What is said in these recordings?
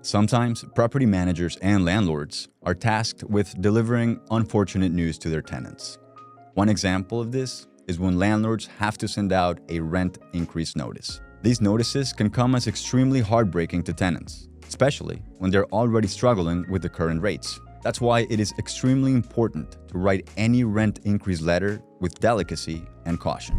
Sometimes property managers and landlords are tasked with delivering unfortunate news to their tenants. One example of this is when landlords have to send out a rent increase notice. These notices can come as extremely heartbreaking to tenants, especially when they're already struggling with the current rates. That's why it is extremely important to write any rent increase letter with delicacy and caution.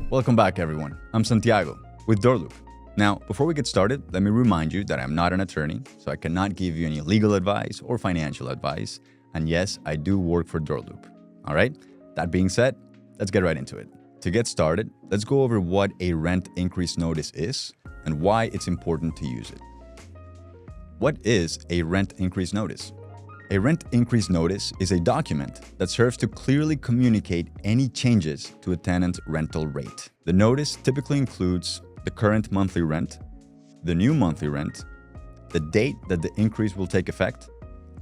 Welcome back, everyone. I'm Santiago with Doorloop. Now, before we get started, let me remind you that I'm not an attorney, so I cannot give you any legal advice or financial advice. And yes, I do work for Doorloop. All right? That being said, let's get right into it. To get started, let's go over what a rent increase notice is and why it's important to use it. What is a rent increase notice? A rent increase notice is a document that serves to clearly communicate any changes to a tenant's rental rate. The notice typically includes the current monthly rent, the new monthly rent, the date that the increase will take effect,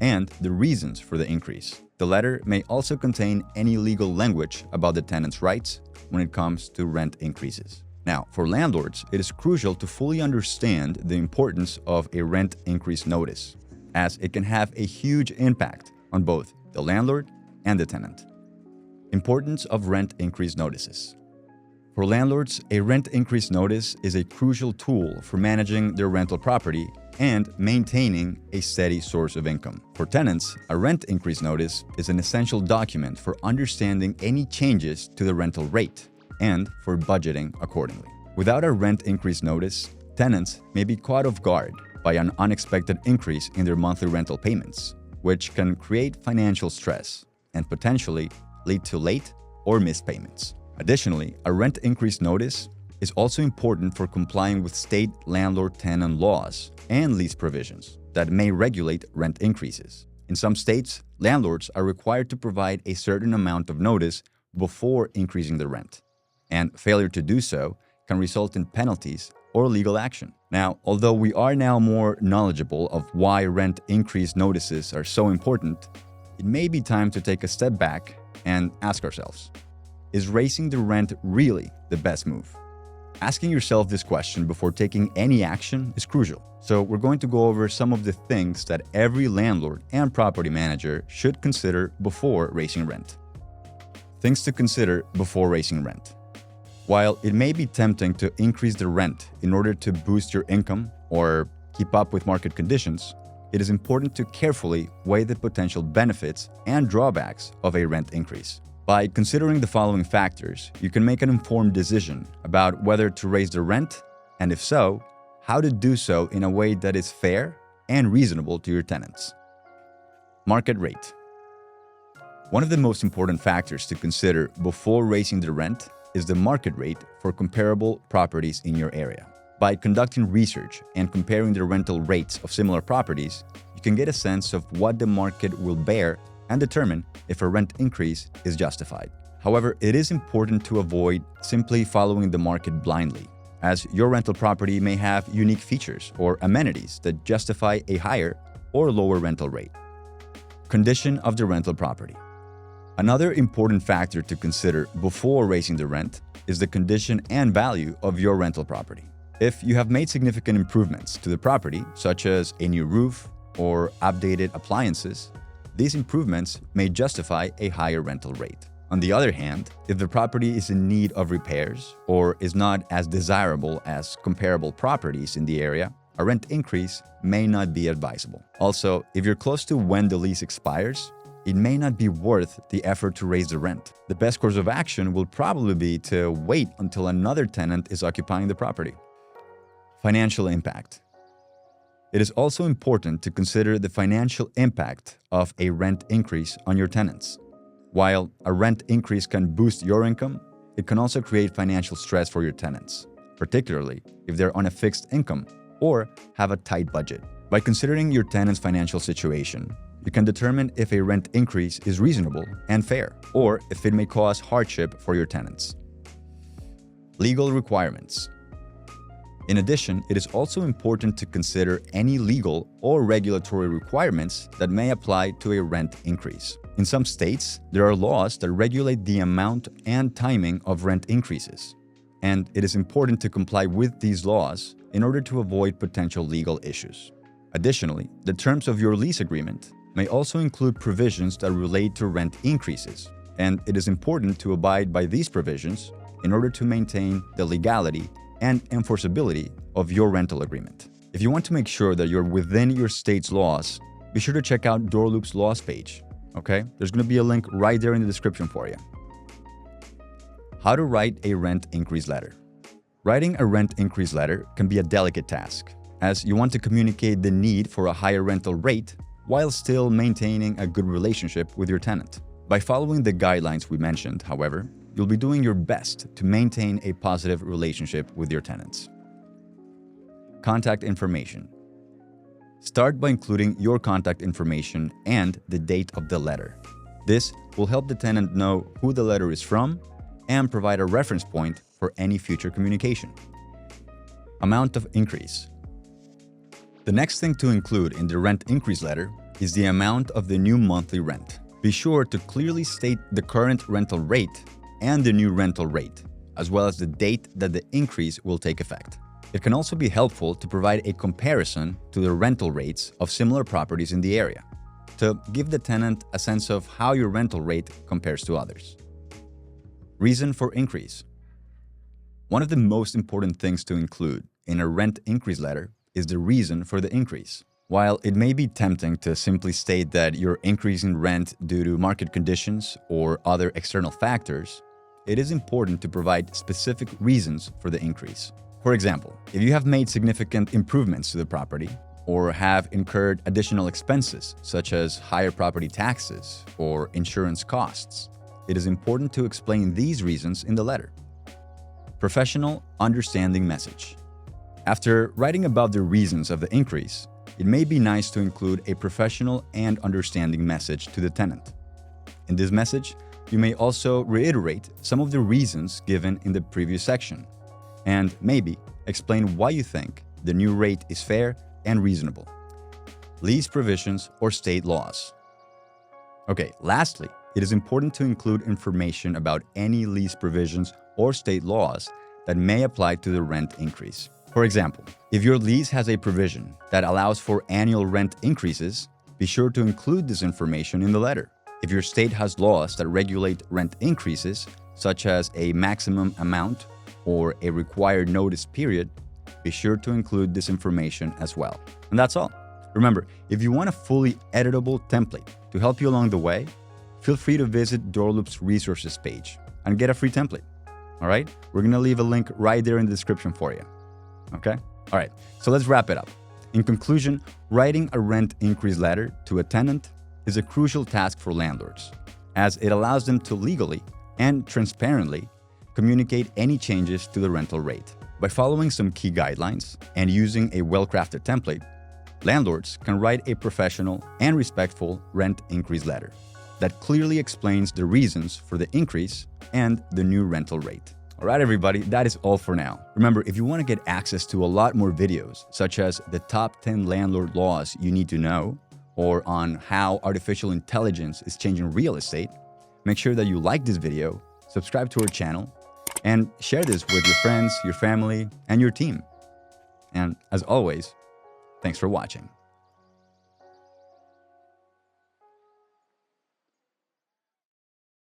and the reasons for the increase. The letter may also contain any legal language about the tenant's rights when it comes to rent increases. Now, for landlords, it is crucial to fully understand the importance of a rent increase notice, as it can have a huge impact on both the landlord and the tenant. Importance of rent increase notices. For landlords, a rent increase notice is a crucial tool for managing their rental property and maintaining a steady source of income. For tenants, a rent increase notice is an essential document for understanding any changes to the rental rate and for budgeting accordingly. Without a rent increase notice, tenants may be caught off guard by an unexpected increase in their monthly rental payments, which can create financial stress and potentially lead to late or missed payments. Additionally, a rent increase notice is also important for complying with state landlord-tenant laws and lease provisions that may regulate rent increases. In some states, landlords are required to provide a certain amount of notice before increasing the rent, and failure to do so can result in penalties or legal action. Now, although we are now more knowledgeable of why rent increase notices are so important, it may be time to take a step back and ask ourselves, is raising the rent really the best move? Asking yourself this question before taking any action is crucial. So we're going to go over some of the things that every landlord and property manager should consider before raising rent. Things to consider before raising rent. While it may be tempting to increase the rent in order to boost your income or keep up with market conditions, it is important to carefully weigh the potential benefits and drawbacks of a rent increase. By considering the following factors, you can make an informed decision about whether to raise the rent, and if so, how to do so in a way that is fair and reasonable to your tenants. Market rate. One of the most important factors to consider before raising the rent is the market rate for comparable properties in your area. By conducting research and comparing the rental rates of similar properties, you can get a sense of what the market will bear and determine if a rent increase is justified. However, it is important to avoid simply following the market blindly, as your rental property may have unique features or amenities that justify a higher or lower rental rate. Condition of the rental property. Another important factor to consider before raising the rent is the condition and value of your rental property. If you have made significant improvements to the property, such as a new roof or updated appliances, these improvements may justify a higher rental rate. On the other hand, if the property is in need of repairs or is not as desirable as comparable properties in the area, a rent increase may not be advisable. Also, if you're close to when the lease expires, it may not be worth the effort to raise the rent. The best course of action will probably be to wait until another tenant is occupying the property. Financial impact. It is also important to consider the financial impact of a rent increase on your tenants. While a rent increase can boost your income, it can also create financial stress for your tenants, particularly if they're on a fixed income or have a tight budget. By considering your tenant's financial situation, you can determine if a rent increase is reasonable and fair, or if it may cause hardship for your tenants. Legal requirements. In addition, it is also important to consider any legal or regulatory requirements that may apply to a rent increase. In some states, there are laws that regulate the amount and timing of rent increases, and it is important to comply with these laws in order to avoid potential legal issues. Additionally, the terms of your lease agreement may also include provisions that relate to rent increases, and it is important to abide by these provisions in order to maintain the legality and enforceability of your rental agreement. If you want to make sure that you're within your state's laws, be sure to check out Doorloop's laws page, okay? There's going to be a link right there in the description for you. How to write a rent increase letter. Writing a rent increase letter can be a delicate task, as you want to communicate the need for a higher rental rate while still maintaining a good relationship with your tenant. By following the guidelines we mentioned, however, you'll be doing your best to maintain a positive relationship with your tenants. Contact information. Start by including your contact information and the date of the letter. This will help the tenant know who the letter is from and provide a reference point for any future communication. Amount of increase. The next thing to include in the rent increase letter is the amount of the new monthly rent. Be sure to clearly state the current rental rate and the new rental rate, as well as the date that the increase will take effect. It can also be helpful to provide a comparison to the rental rates of similar properties in the area, to give the tenant a sense of how your rental rate compares to others. Reason for increase. One of the most important things to include in a rent increase letter is the reason for the increase. While it may be tempting to simply state that you're increasing rent due to market conditions or other external factors, it is important to provide specific reasons for the increase. For example, if you have made significant improvements to the property or have incurred additional expenses such as higher property taxes or insurance costs, it is important to explain these reasons in the letter. Professional, understanding message. After writing about the reasons of the increase, it may be nice to include a professional and understanding message to the tenant. In this message, you may also reiterate some of the reasons given in the previous section, and maybe explain why you think the new rate is fair and reasonable. Lease provisions or state laws. Okay, lastly, it is important to include information about any lease provisions or state laws that may apply to the rent increase. For example, if your lease has a provision that allows for annual rent increases, be sure to include this information in the letter. If your state has laws that regulate rent increases, such as a maximum amount or a required notice period, be sure to include this information as well. And that's all. Remember, if you want a fully editable template to help you along the way, feel free to visit Doorloop's resources page and get a free template. All right? We're going to leave a link right there in the description for you. Okay? All right, so let's wrap it up. In conclusion, writing a rent increase letter to a tenant is a crucial task for landlords, as it allows them to legally and transparently communicate any changes to the rental rate. By following some key guidelines and using a well-crafted template, landlords can write a professional and respectful rent increase letter that clearly explains the reasons for the increase and the new rental rate. All right, everybody, that is all for now. Remember, if you want to get access to a lot more videos, such as the top 10 landlord laws you need to know, or on how artificial intelligence is changing real estate, make sure that you like this video, subscribe to our channel, and share this with your friends, your family, and your team. And as always, thanks for watching.